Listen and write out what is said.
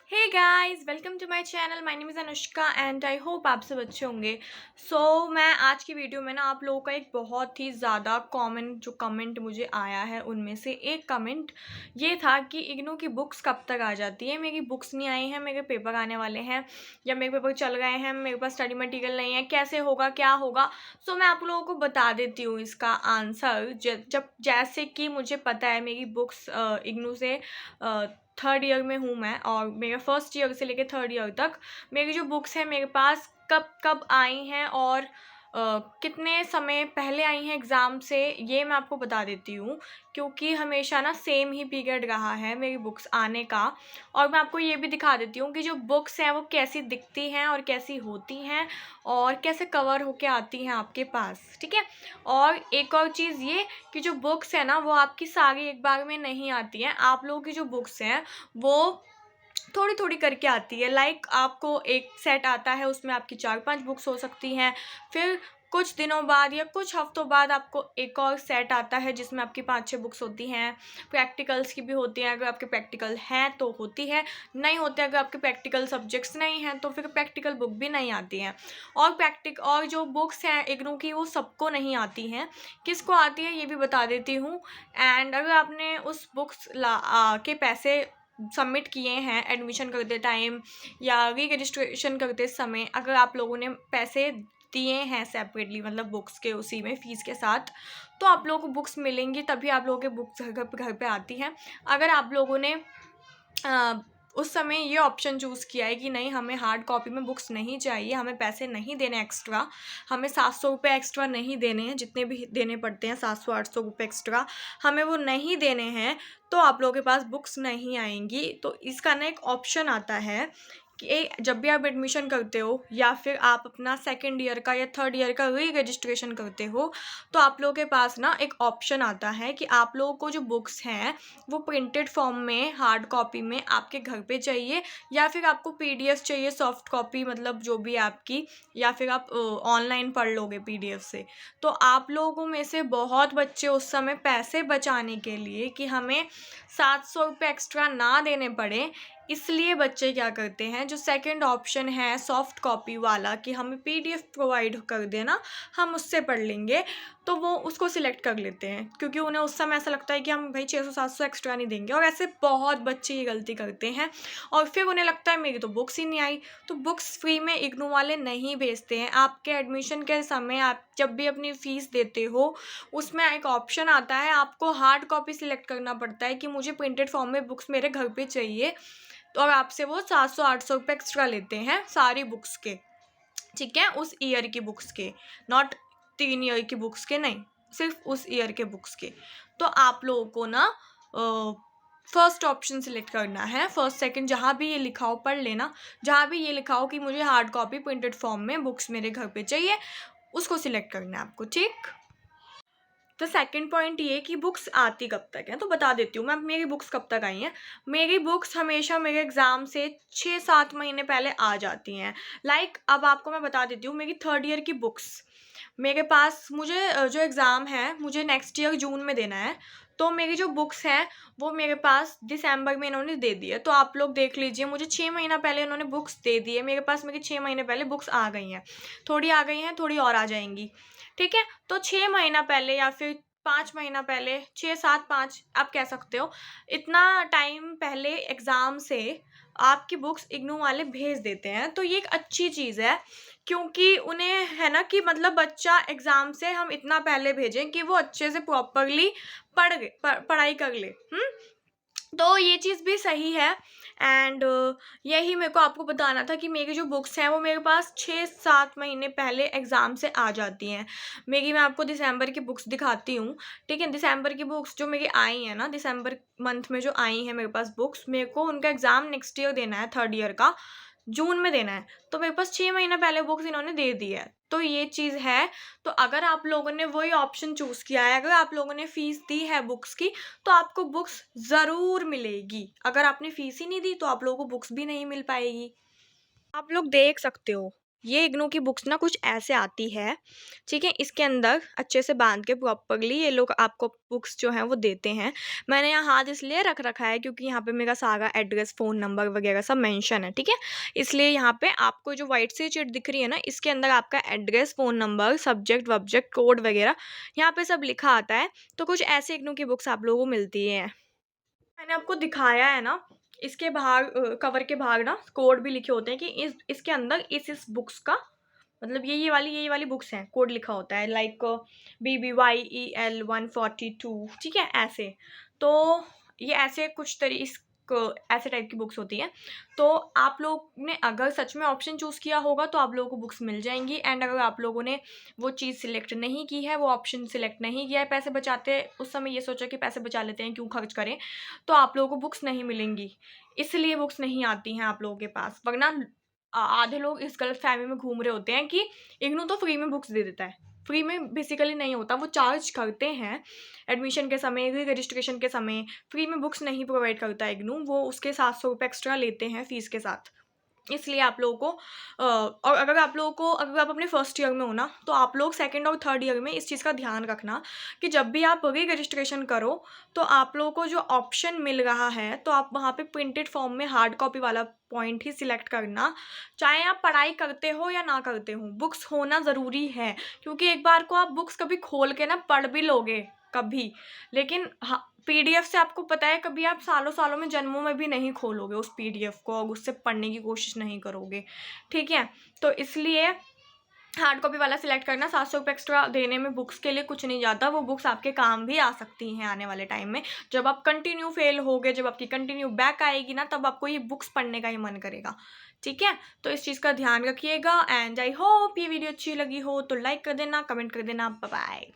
Hey guys, welcome to my channel. My name is Anushka and I hope आप सब अच्छे होंगे। मैं आज की वीडियो में ना आप लोगों का एक बहुत ही ज़्यादा कॉमन जो कमेंट मुझे आया है उनमें से एक कमेंट ये था कि इग्नू की बुक्स कब तक आ जाती है। मेरी बुक्स नहीं आई हैं, मेरे पेपर आने वाले हैं या मेरे पेपर चल गए हैं, मेरे पास स्टडी मटेरियल नहीं है, कैसे होगा, क्या होगा। मैं आप लोगों को बता देती हूँ इसका आंसर। जब जैसे कि मुझे पता है मेरी बुक्स इग्नू से थर्ड ईयर में हूँ मैं, और मेरा फर्स्ट ईयर से लेकर थर्ड ईयर तक मेरी जो बुक्स हैं मेरे पास कब कब आई हैं और कितने समय पहले आई हैं एग्ज़ाम से, ये मैं आपको बता देती हूँ। क्योंकि हमेशा ना सेम ही पीरियड रहा है मेरी बुक्स आने का। और मैं आपको ये भी दिखा देती हूँ कि जो बुक्स हैं वो कैसी दिखती हैं और कैसी होती हैं और कैसे कवर होके आती हैं आपके पास, ठीक है। और एक और चीज़ ये कि जो बुक्स है ना वो आपकी सारी एक बार में नहीं आती हैं। आप लोगों की जो बुक्स हैं वो थोड़ी थोड़ी करके आती है। आपको एक सेट आता है, उसमें आपकी 4-5 बुक्स हो सकती हैं। फिर कुछ दिनों बाद या कुछ हफ्तों बाद आपको एक और सेट आता है जिसमें आपकी 5-6 बुक्स होती हैं। प्रैक्टिकल्स की भी होती हैं, अगर आपके प्रैक्टिकल हैं तो होती है, नहीं होते अगर आपके प्रैक्टिकल सब्जेक्ट्स नहीं हैं तो फिर प्रैक्टिकल बुक भी नहीं आती हैं। और जो बुक्स हैं इग्नू की वो सबको नहीं आती हैं, किसको आती है ये भी बता देती हूँ। एंड अगर आपने उस बुक्स के पैसे सबमिट किए हैं एडमिशन करते टाइम या री रजिस्ट्रेशन करते समय, अगर आप लोगों ने पैसे दिए हैं सेपरेटली, मतलब बुक्स के उसी में फ़ीस के साथ, तो आप लोगों को बुक्स मिलेंगी, तभी आप लोगों के बुक्स घर पे आती हैं। अगर आप लोगों ने उस समय ये ऑप्शन चूज़ किया है कि नहीं, हमें हार्ड कॉपी में बुक्स नहीं चाहिए, हमें पैसे नहीं देने एक्स्ट्रा, हमें 700 रुपये एक्स्ट्रा नहीं देने हैं, जितने भी देने पड़ते हैं 700-800 रुपये एक्स्ट्रा, हमें वो नहीं देने हैं, तो आप लोगों के पास बुक्स नहीं आएंगी। तो इसका ना एक ऑप्शन आता है कि जब भी आप एडमिशन करते हो या फिर आप अपना सेकेंड ईयर का या थर्ड ईयर का री रजिस्ट्रेशन करते हो, तो आप लोगों के पास ना एक ऑप्शन आता है कि आप लोगों को जो बुक्स हैं वो प्रिंटेड फॉर्म में हार्ड कॉपी में आपके घर पे चाहिए, या फिर आपको पीडीएफ चाहिए सॉफ्ट कॉपी, मतलब जो भी आपकी, या फिर आप ऑनलाइन पढ़ लोगे पीडीएफ से। तो आप लोगों में से बहुत बच्चे उस समय पैसे बचाने के लिए कि हमें 700 रुपये एक्स्ट्रा ना देने पड़े, इसलिए बच्चे क्या करते हैं, जो सेकंड ऑप्शन है सॉफ्ट कॉपी वाला कि हमें पीडीएफ प्रोवाइड कर देना, हम उससे पढ़ लेंगे, तो वो उसको सिलेक्ट कर लेते हैं। क्योंकि उन्हें उस समय ऐसा लगता है कि हम भाई 600-700 एक्स्ट्रा नहीं देंगे, और ऐसे बहुत बच्चे ये गलती करते हैं। और फिर उन्हें लगता है मेरी तो बुक्स ही नहीं आई। तो बुक्स फ्री में इग्नू वाले नहीं भेजते हैं। आपके एडमिशन के समय आप जब भी अपनी फ़ीस देते हो, उसमें एक ऑप्शन आता है, आपको हार्ड कॉपी सिलेक्ट करना पड़ता है कि मुझे प्रिंटेड फॉर्म में बुक्स मेरे घर पे चाहिए, तो और आपसे वो 700-800 रुपये एक्स्ट्रा लेते हैं सारी बुक्स के, ठीक है, उस ईयर की बुक्स के, नॉट 3 ईयर की बुक्स के नहीं, सिर्फ उस ईयर के बुक्स के। तो आप लोगों को ना फर्स्ट ऑप्शन सिलेक्ट करना है, फर्स्ट सेकंड जहाँ भी ये लिखा हो पढ़ लेना, जहाँ भी ये लिखा हो कि मुझे हार्ड कॉपी प्रिंटेड फॉर्म में बुक्स मेरे घर पे चाहिए, उसको सिलेक्ट करना है आपको, ठीक। तो सेकंड पॉइंट ये कि बुक्स आती कब तक है, तो बता देती हूँ मैं मेरी बुक्स कब तक आई हैं। मेरी बुक्स हमेशा मेरे एग्ज़ाम से 6-7 महीने पहले आ जाती हैं। अब आपको मैं बता देती हूँ मेरी थर्ड ईयर की बुक्स मेरे पास, मुझे जो एग्ज़ाम है मुझे नेक्स्ट ईयर जून में देना है, तो मेरी जो बुक्स हैं वो मेरे पास दिसंबर में इन्होंने दे दी है। तो आप लोग देख लीजिए, मुझे 6 महीना पहले इन्होंने बुक्स दे दी है, मेरे पास मेरी 6 महीने पहले बुक्स आ गई हैं, थोड़ी आ गई हैं, थोड़ी और आ जाएंगी, ठीक है। तो 6 महीना पहले या फिर 5 महीना पहले, 6-7-5 आप कह सकते हो, इतना टाइम पहले एग्ज़ाम से आपकी बुक्स इग्नू वाले भेज देते हैं। तो ये एक अच्छी चीज़ है, क्योंकि उन्हें है ना कि मतलब बच्चा एग्ज़ाम से हम इतना पहले भेजें कि वो अच्छे से प्रॉपरली पढ़ाई कर ले। तो ये चीज़ भी सही है। एंड यही मेरे को आपको बताना था कि मेरी जो बुक्स हैं वो मेरे पास 6-7 महीने पहले एग्ज़ाम से आ जाती हैं। मैं आपको दिसंबर की बुक्स दिखाती हूँ, ठीक है। दिसंबर की बुक्स जो मेरी आई हैं ना, दिसंबर मंथ में जो आई हैं मेरे पास बुक्स, मेरे को उनका एग्ज़ाम नेक्स्ट ईयर देना है, थर्ड ईयर का जून में देना है। तो मेरे पास 6 महीना पहले बुक्स इन्होंने दे दी है। तो ये चीज़ है। तो अगर आप लोगों ने वही ऑप्शन चूज़ किया है, अगर आप लोगों ने फ़ीस दी है बुक्स की, तो आपको बुक्स ज़रूर मिलेगी। अगर आपने फ़ीस ही नहीं दी तो आप लोगों को बुक्स भी नहीं मिल पाएगी। आप लोग देख सकते हो। ये इग्नू की बुक्स ना कुछ ऐसे आती है, ठीक है। इसके अंदर अच्छे से बांध के प्रॉपरली ये लोग आपको बुक्स जो हैं वो देते हैं। मैंने यहाँ हाथ इसलिए रख रखा है क्योंकि यहाँ पे मेरा सारा एड्रेस, फ़ोन नंबर वगैरह सब मेंशन है, ठीक है। इसलिए यहाँ पे आपको जो वाइट सी शीट दिख रही है ना, इसके अंदर आपका एड्रेस, फ़ोन नंबर, सब्जेक्ट वब्जेक्ट, कोड वगैरह यहाँ पे सब लिखा आता है। तो कुछ ऐसे इग्नू की बुक्स आप लोगों को मिलती हैं। मैंने आपको दिखाया है ना, इसके बाहर कवर के बाहर ना कोड भी लिखे होते हैं कि इसके अंदर इस बुक्स का मतलब ये वाली बुक्स हैं, कोड लिखा होता है लाइक BBYEL 142, ठीक है ऐसे। तो ये ऐसे कुछ ऐसे टाइप की बुक्स होती हैं। तो आप लोग ने अगर सच में ऑप्शन चूज़ किया होगा तो आप लोगों को बुक्स मिल जाएंगी, एंड अगर आप लोगों ने वो चीज़ सिलेक्ट नहीं की है, वो ऑप्शन सिलेक्ट नहीं किया है, पैसे बचाते उस समय ये सोचा कि पैसे बचा लेते हैं, क्यों खर्च करें, तो आप लोगों को बुक्स नहीं मिलेंगी। इसलिए बुक्स नहीं आती हैं आप लोगों के पास, वरना आधे लोग इस गलतफ़हमी में घूम रहे होते हैं कि इग्नू तो फ्री में बुक्स दे देता है। फ्री में बेसिकली नहीं होता, वो चार्ज करते हैं एडमिशन के समय, री-रजिस्ट्रेशन के समय। फ्री में बुक्स नहीं प्रोवाइड करता है इग्नू, वो उसके 700 रुपये एक्स्ट्रा लेते हैं फ़ीस के साथ। इसलिए आप लोगों को और अगर आप अपने फर्स्ट ईयर में हो ना, तो आप लोग सेकंड और थर्ड ईयर में इस चीज़ का ध्यान रखना कि जब भी आप री रजिस्ट्रेशन करो, तो आप लोगों को जो ऑप्शन मिल रहा है, तो आप वहाँ पे प्रिंटेड फॉर्म में हार्ड कॉपी वाला पॉइंट ही सिलेक्ट करना। चाहे आप पढ़ाई करते हो या ना करते हो, बुक्स होना ज़रूरी है, क्योंकि एक बार को आप बुक्स कभी खोल के ना पढ़ भी लोगे कभी, लेकिन हाँ, पीडीएफ से आपको पता है कभी आप सालों-सालों में, जन्मों में भी नहीं खोलोगे उस पीडीएफ को और उससे पढ़ने की कोशिश नहीं करोगे, ठीक है? तो इसलिए हार्ड कॉपी वाला सिलेक्ट करना। 700 रुपये एक्स्ट्रा देने में बुक्स के लिए कुछ नहीं जाता, वो बुक्स आपके काम भी आ सकती हैं आने वाले टाइम में। जब आप कंटिन्यू फेल होगे, जब आपकी कंटिन्यू बैक आएगी ना, तब आपको ये बुक्स पढ़ने का ही मन करेगा, ठीक है? तो इस चीज़ का ध्यान रखिएगा, एंड आई होप ये वीडियो अच्छी लगी हो तो लाइक कर देना, कमेंट कर देना। Bye bye.